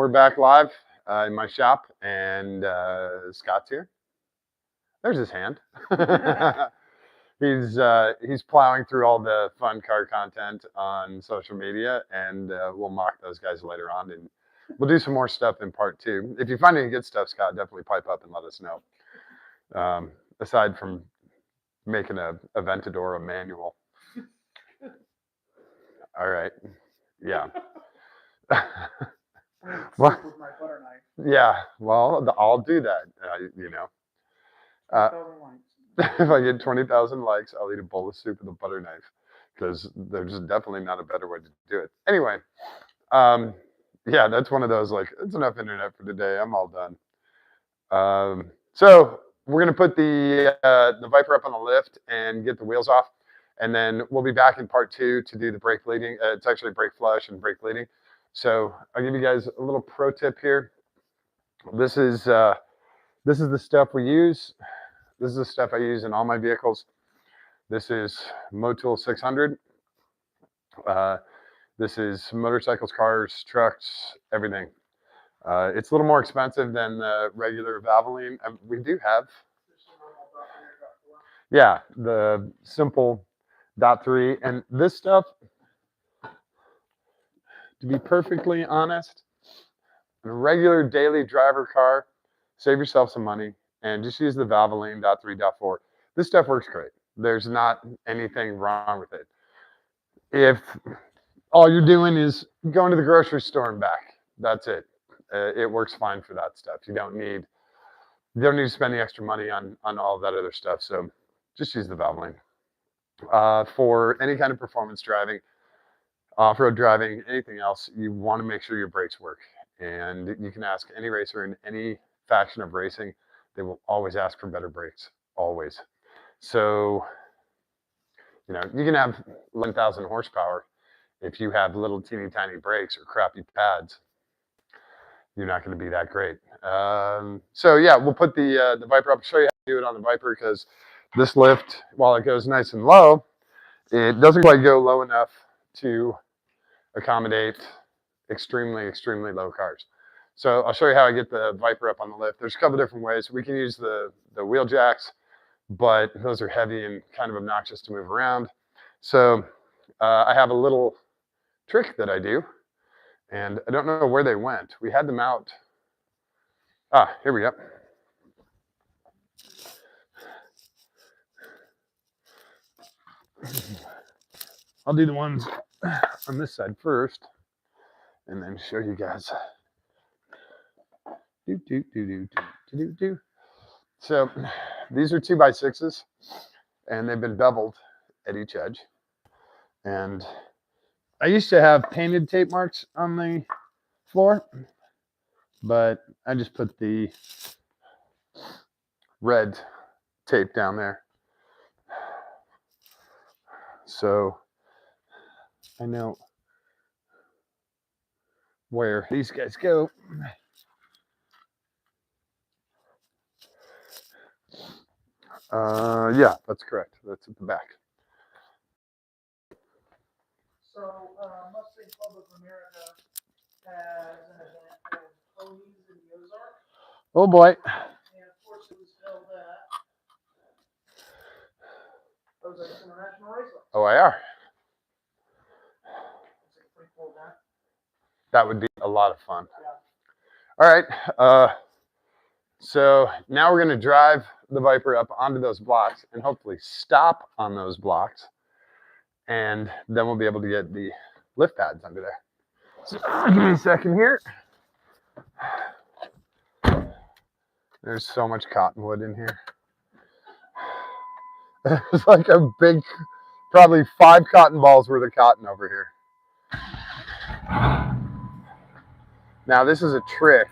we're back live in my shop, and Scott's here. There's his hand. He's plowing through all the fun car content on social media, and we'll mock those guys later on, and we'll do some more stuff in part 2. If you find any good stuff, Scott, definitely pipe up and let us know. Aside from making a Aventador a manual. All right. Yeah. Well, with my butter knife. Yeah. Well, I'll do that. If I get 20,000 likes, I'll eat a bowl of soup with a butter knife, because there's definitely not a better way to do it. Anyway, yeah, that's one of those, like, it's enough internet for today. I'm all done. So we're gonna put the Viper up on the lift and get the wheels off, and then we'll be back in part 2 to do the brake leading. It's actually brake flush and brake leading. So I'll give you guys a little pro tip here. This is the stuff we use. This is the stuff I use in all my vehicles. This is Motul 600. This is motorcycles, cars, trucks, everything. It's a little more expensive than the regular Valvoline. We do have, yeah, the simple .3. And this stuff, to be perfectly honest, in a regular daily driver car, save yourself some money and just use the Valvoline .3, .4. This stuff works great. There's not anything wrong with it. If all you're doing is going to the grocery store and back, that's it. It works fine for that stuff. You don't need to spend the extra money on all that other stuff. So just use the Valvoline. For any kind of performance driving, off-road driving, anything else, you want to make sure your brakes work. And you can ask any racer in any faction of racing, they will always ask for better brakes, always. So, you can have 11,000 horsepower. If you have little teeny tiny brakes or crappy pads, you're not going to be that great. So yeah, we'll put the Viper up, show you how to do it on the Viper, because this lift, while it goes nice and low, it doesn't quite go low enough to accommodate extremely, extremely low cars. So I'll show you how I get the Viper up on the lift. There's a couple different ways. We can use the wheel jacks, but those are heavy and kind of obnoxious to move around. So I have a little trick that I do, and I don't know where they went. We had them out. Here we go. I'll do the ones on this side first, and then show you guys. So these are 2x6s, and they've been beveled at each edge. And I used to have painted tape marks on the floor, but I just put the red tape down there. So I know where these guys go. Yeah, that's correct. That's at the back. So Mustang Club of America has an event called Ponies in the Ozarks. Oh boy. And of course it was held at Ozarks International Raceway. OIR. It's a pretty cool event. That would be a lot of fun. Yeah. All right. So now we're going to drive the Viper up onto those blocks and hopefully stop on those blocks. And then we'll be able to get the lift pads under there. So give me a second here. There's so much cottonwood in here. There's like a big, probably 5 cotton balls worth of cotton over here. Now this is a trick.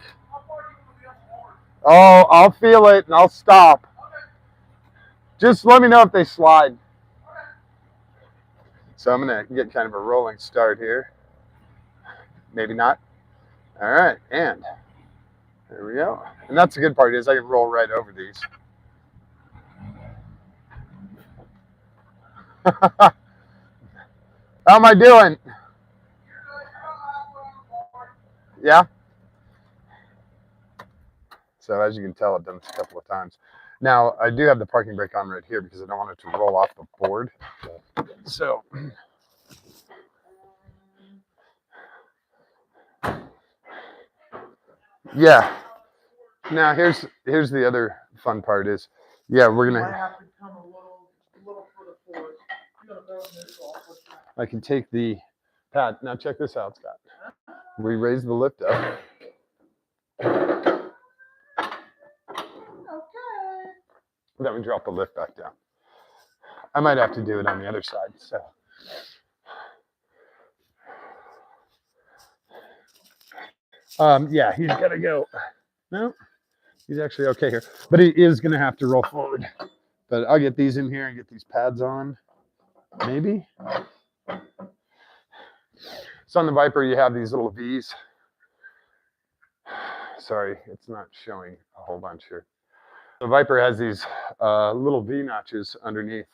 Oh, I'll feel it and I'll stop. Just let me know if they slide. So I'm gonna get kind of a rolling start here. Maybe not. All right, and there we go. And that's the good part, is I can roll right over these. How am I doing? Yeah? So as you can tell, I've done this a couple of times. Now, I do have the parking brake on right here because I don't want it to roll off the board. So, yeah. Now, here's the other fun part is, yeah, we're You might going to, have to come a little further forward. You're gonna throw it in this off. I can take the pad. Now, check this out, Scott. We raise the lift up. Okay. Then we drop the lift back down. I might have to do it on the other side. So, yeah, he's got to go. No, he's actually okay here, but he is going to have to roll forward. But I'll get these in here and get these pads on. Maybe. So on the Viper, you have these little V's. Sorry, it's not showing a whole bunch here. The Viper has these little V notches underneath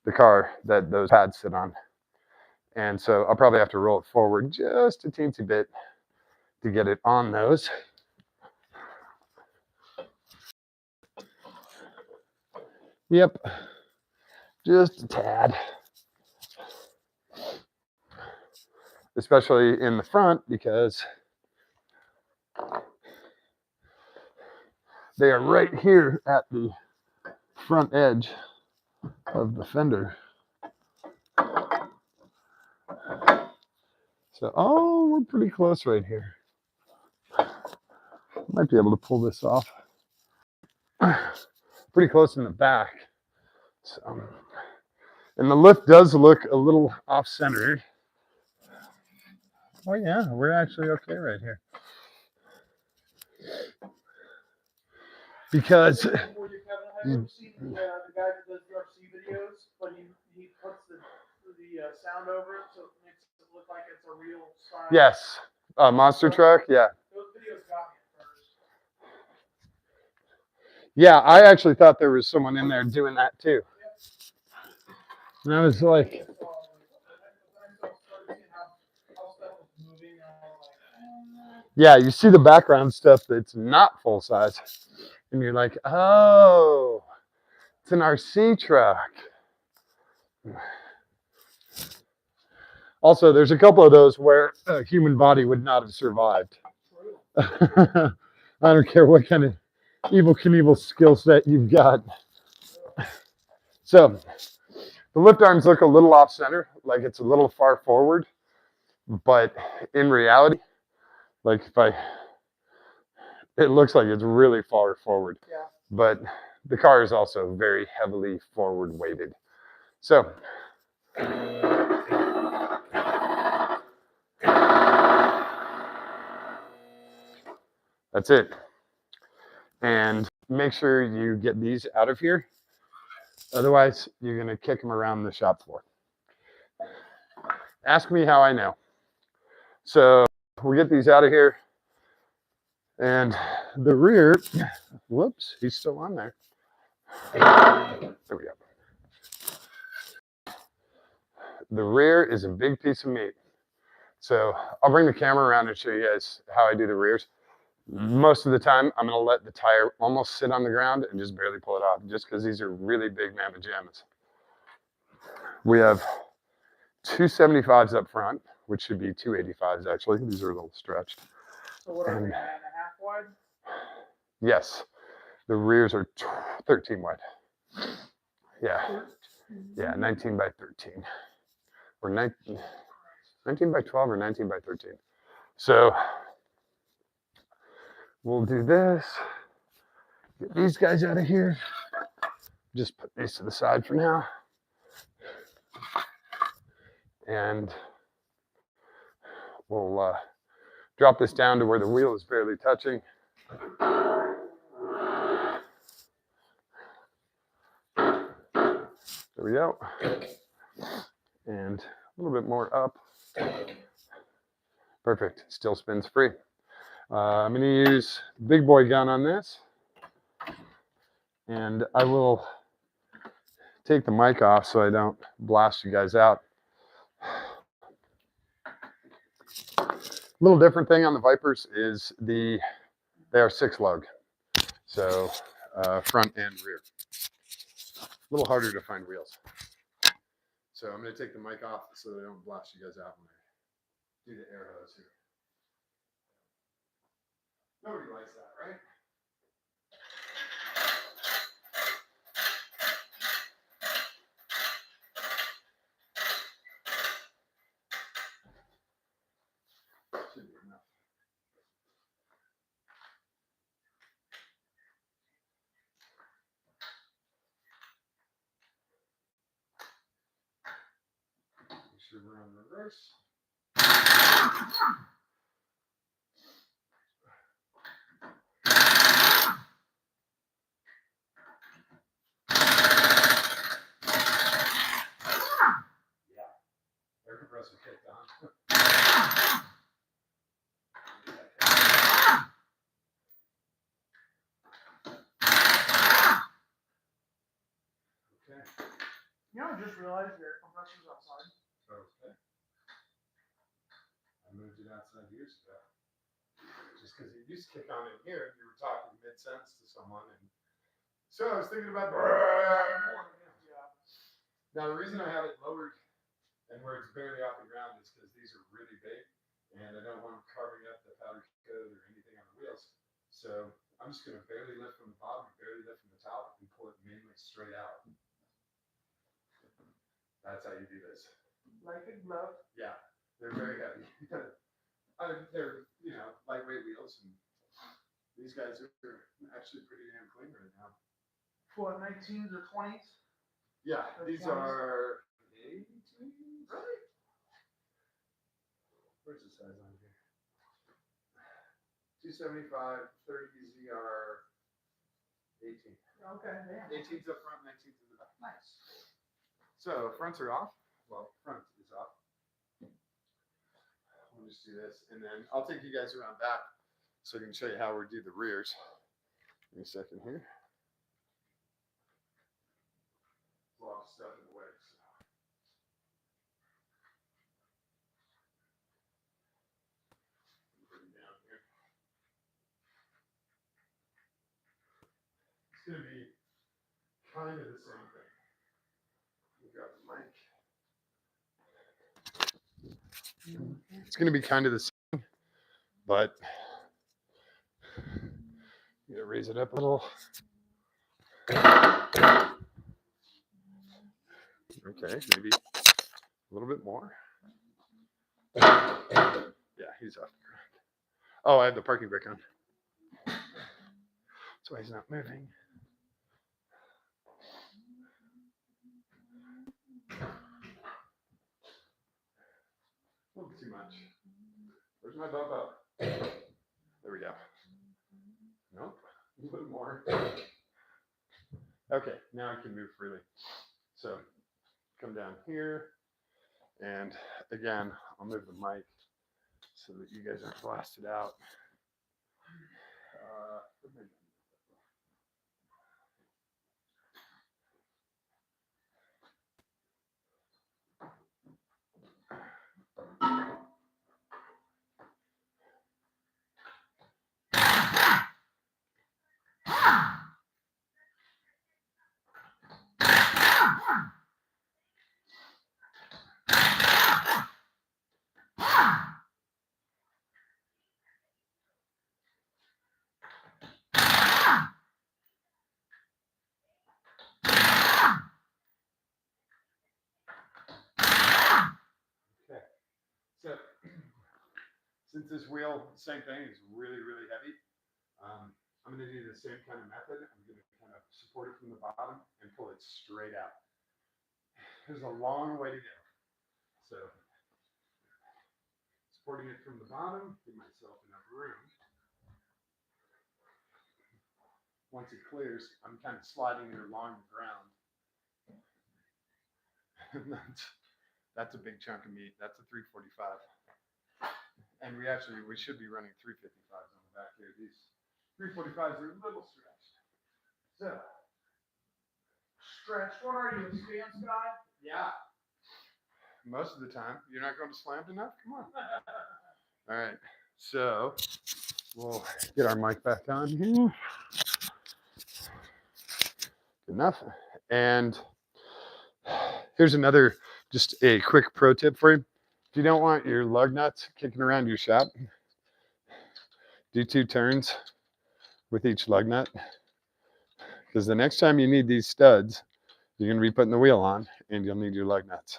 the car that those pads sit on. And so I'll probably have to roll it forward just a teensy bit to get it on those. Yep, just a tad. Especially in the front because they are right here at the front edge of the fender. So, oh, we're pretty close right here. Might be able to pull this off. Pretty close in the back. So, and the lift does look a little off-centered. Oh yeah, we're actually okay right here. Because Have you ever seen the guy that does UFC videos, but he puts the sound over it so it makes it look like it's a real size? yes, monster truck, yeah. Those videos got me at first. Yeah, I actually thought there was someone in there doing that too. And I was like, yeah, you see the background stuff that's not full size. And you're like, oh, it's an RC truck. Also, there's a couple of those where a human body would not have survived. I don't care what kind of Evel Knievel skill set you've got. So, the lift arms look a little off center, like it's a little far forward. But in reality, like it looks like it's really far forward. Yeah. But the car is also very heavily forward weighted. So, that's it. And make sure you get these out of here. Otherwise, you're going to kick them around the shop floor. Ask me how I know. So we'll get these out of here. And the rear, whoops, he's still on there. There we go. The rear is a big piece of meat. So I'll bring the camera around and show you guys how I do the rears. Most of the time, I'm going to let the tire almost sit on the ground and just barely pull it off, just because these are really big mamma jammas. We have 275s up front, which should be 285s actually. These are a little stretched. So what are they, 9.5 wide? Yes, the rears are 13 wide. Yeah, 19 by 13. Or 19 by 12 or 19 by 13. So we'll do this. Get these guys out of here. Just put these to the side for now. And we'll drop this down to where the wheel is barely touching. There we go. And a little bit more up. Perfect. Still spins free. I'm going to use big boy gun on this. And I will take the mic off so I don't blast you guys out. A little different thing on the Vipers is they are 6 lug. So front and rear. A little harder to find wheels. So I'm going to take the mic off so they don't blast you guys out when I do the air hose here. Nobody likes that, right? Should be enough. Make sure we're on reverse. Air compressor kicked on. Okay. You know, I just realized the air compressor's outside. Okay. I moved it outside years ago. Just because it used to kick on in here, you were talking mid-sentence to someone, and so I was thinking about. Yeah. Now the reason I have it lowered and where it's barely off the ground is because these are really big, and I don't want them carving up the powder coat or anything on the wheels. So I'm just going to barely lift from the bottom, barely lift from the top, and pull it mainly straight out. That's how you do this. Like a glove. Yeah, they're very heavy. They're lightweight wheels, and these guys are actually pretty damn clean right now. For 19s or 20s? Yeah, Or these 20s? are 18s. Really? Where's the size on here? 275, 30 ZR, 18. Okay, damn. 18's up front, 19's in the back. Nice. So fronts are off. Well, front is off. We'll just do this, and then I'll take you guys around back so I can show you how we do the rears. Give me a second here. A lot of stuff in the way. So. Bring it down here. It's going to be kind of the same thing. Grab the mic. It's going to be kind of the same, but I'm going to raise it up a little. Okay, maybe a little bit more. Yeah, he's off the ground. Oh, I have the parking brake on. That's why he's not moving. A little too much. Where's my bump up? There we go. Nope. A little more. Okay, now I can move freely. So come down here, and again, I'll move the mic so that you guys aren't blasted out. So, since this wheel, same thing, is really, really heavy, I'm going to do the same kind of method. I'm going to kind of support it from the bottom and pull it straight out. There's a long way to go. So, supporting it from the bottom, give myself enough room. Once it clears, I'm kind of sliding it along the ground. That's a big chunk of meat. That's a 345. And we should be running 355s on the back here. These 345s are a little stretched. So. Stretched. What are you, a stance guy? Yeah. Most of the time. You're not going to slammed enough? Come on. All right. So we'll get our mic back on here. enough. And here's another, just a quick pro tip for you. If you don't want your lug nuts kicking around your shop, do 2 turns with each lug nut, because the next time you need these studs, you're going to be putting the wheel on and you'll need your lug nuts.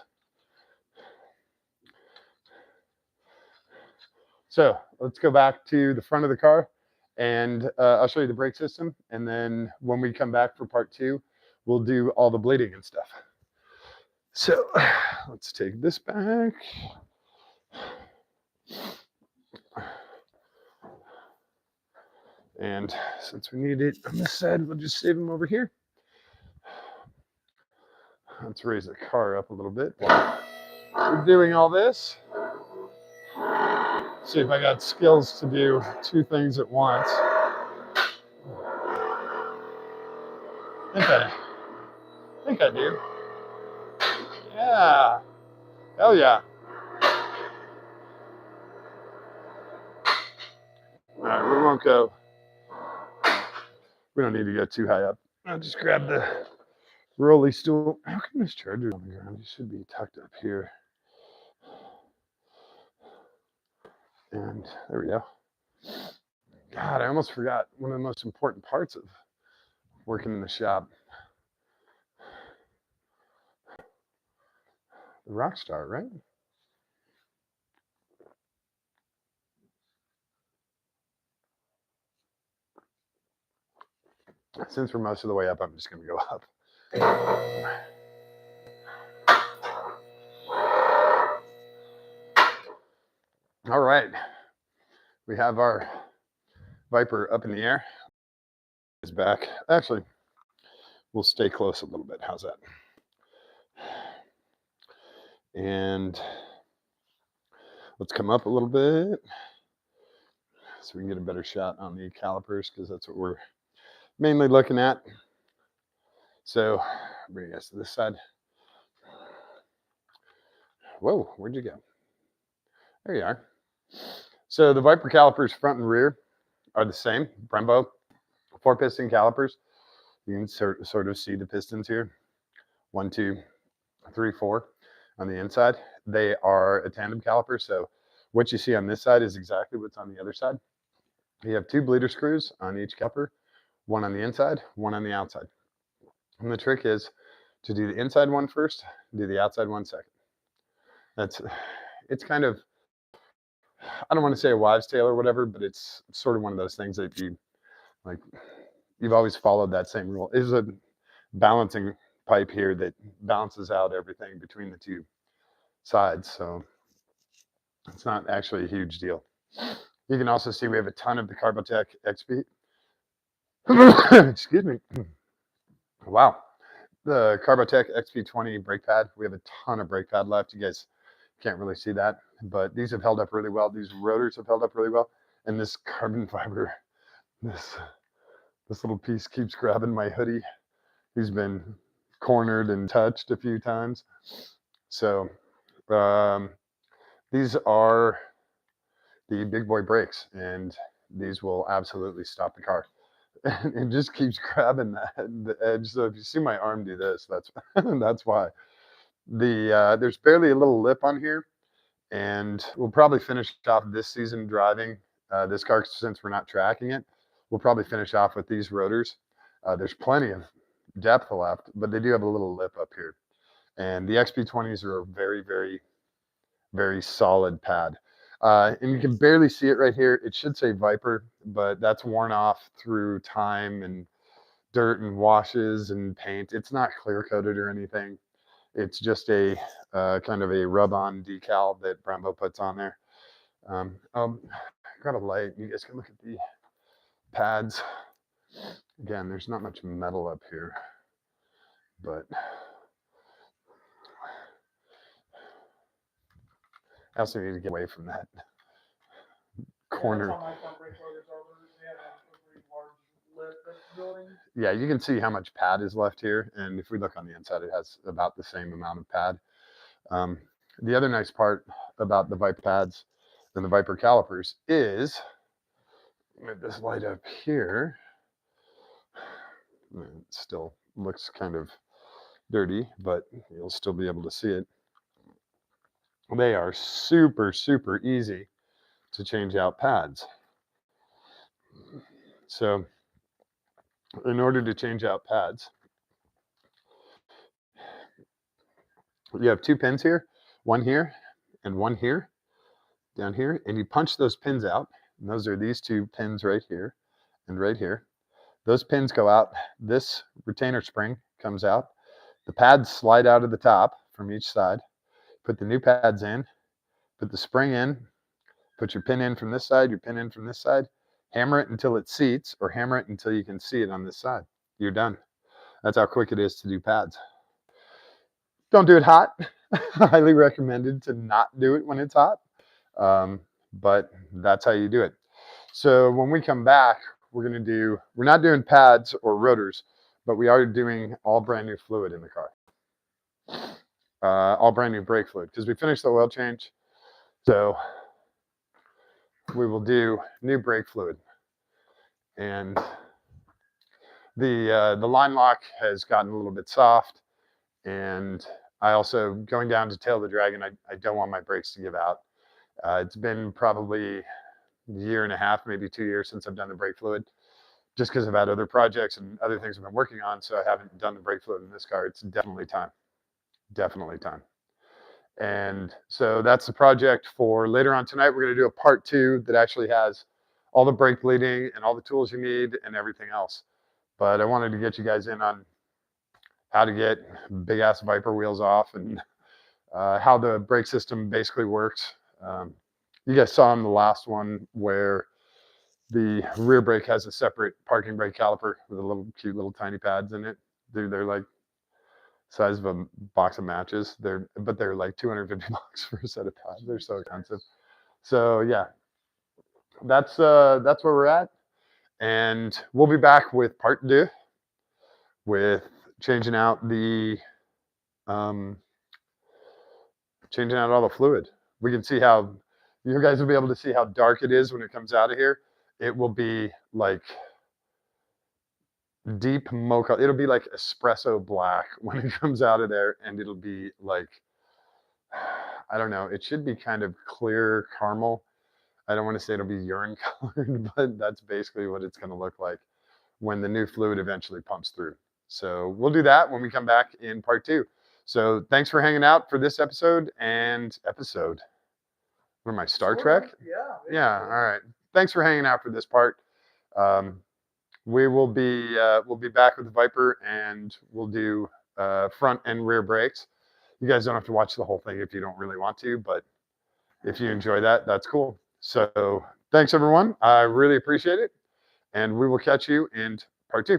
So let's go back to the front of the car, and I'll show you the brake system. And then when we come back for part 2, we'll do all the bleeding and stuff. So let's take this back. And since we need it on this side, we'll just save them over here. Let's raise the car up a little bit while we're doing all this. See if I got skills to do 2 things at once. I think I do. Yeah. Hell yeah. All right, we won't go. We don't need to go too high up. I'll just grab the rolly stool. How come this charger on the ground? It should be tucked up here. And there we go. God, I almost forgot one of the most important parts of working in the shop. The Rockstar, right? Since we're most of the way up, I'm just going to go up. All right. We have our Viper up in the air. It's back. Actually, we'll stay close a little bit. How's that? And let's come up a little bit so we can get a better shot on the calipers, because that's what we're mainly looking at. So bring you guys to this side. Whoa, where'd you go? There you are. So the Viper calipers front and rear are the same. Brembo 4-piston calipers. You can sort of see the pistons here. 1, 2, 3, 4 on the inside. They are a tandem caliper, so what you see on this side is exactly what's on the other side. You have 2 bleeder screws on each caliper, 1 on the inside, 1 on the outside. And the trick is to do the inside one first, do the outside one second. It's kind of, I don't want to say a wives' tale or whatever, but it's sort of one of those things that you've always followed that same rule. There's a balancing pipe here that balances out everything between the 2 sides, so it's not actually a huge deal. You can also see we have a ton of the Carbotech XP. Excuse me. Wow. The Carbotech XP20 brake pad. We have a ton of brake pad left. You guys can't really see that, but these have held up really well. These rotors have held up really well. And this carbon fiber, this little piece keeps grabbing my hoodie. He's been cornered and touched a few times. So these are the big boy brakes, and these will absolutely stop the car. And it just keeps grabbing the edge. So if you see my arm do this, that's that's why. There's barely a little lip on here, and we'll probably finish off this season driving this car, since we're not tracking it. We'll probably finish off with these rotors. There's plenty of depth left, but they do have a little lip up here. And the XP20s are a very, very, very solid pad. And you can barely see it right here. It should say Viper, but that's worn off through time and dirt and washes and paint. It's not clear coated or anything. It's just a kind of a rub-on decal that Brembo puts on there. Got a light. You guys can look at the pads. Again, there's not much metal up here, but I also need to get away from that corner. Yeah, you can see how much pad is left here, and if we look on the inside, it has about the same amount of pad. The other nice part about the Viper pads and the Viper calipers is, move this light up here. It still looks kind of dirty, but you'll still be able to see it. They are super, super easy to change out pads. So in order to change out pads, you have 2 pins here, one here and one here, down here, and you punch those pins out. And those are these 2 pins right here and right here. Those pins go out. This retainer spring comes out. The pads slide out of the top from each side. Put the new pads in, put the spring in, put your pin in from this side, your pin in from this side, hammer it until it seats, or hammer it until you can see it on this side. You're done. That's how quick it is to do pads. Don't do it hot. Highly recommended to not do it when it's hot, but that's how you do it. So when we come back, we're not doing pads or rotors, but we are doing all brand new fluid in the car. All brand new brake fluid, because we finished the oil change. So we will do new brake fluid. And the line lock has gotten a little bit soft, and I also, going down to Tail the Dragon, I don't want my brakes to give out. It's been probably a year and a half, maybe 2 years since I've done the brake fluid, just because I've had other projects and other things I've been working on, so I haven't done the brake fluid in this car. It's definitely time. Definitely time. And so that's the project for later on tonight. We're going to do a part 2 that actually has all the brake bleeding and all the tools you need and everything else. But I wanted to get you guys in on how to get big ass Viper wheels off and how the brake system basically works. You guys saw in the last one where the rear brake has a separate parking brake caliper with a little cute little tiny pads in it. They're like size of a box of matches. But they're like $250 for a set of pads. They're so expensive. So yeah, that's where we're at, and we'll be back with part 2 with changing out all the fluid. We can see how you guys will be able to see how dark it is when it comes out of here. It will be like deep mocha. It'll be like espresso black when it comes out of there, and it'll be like, I don't know, it should be kind of clear caramel. I don't want to say it'll be urine colored, but that's basically what it's going to look like when the new fluid eventually pumps through. So we'll do that when we come back in part 2. So thanks for hanging out for this episode. What am I, Star Trek? Yeah. Yeah. All right. Thanks for hanging out for this part. We'll be back with the Viper, and we'll do front and rear brakes. You guys don't have to watch the whole thing if you don't really want to, but if you enjoy that, that's cool. So thanks everyone. I really appreciate it, and we will catch you in part 2.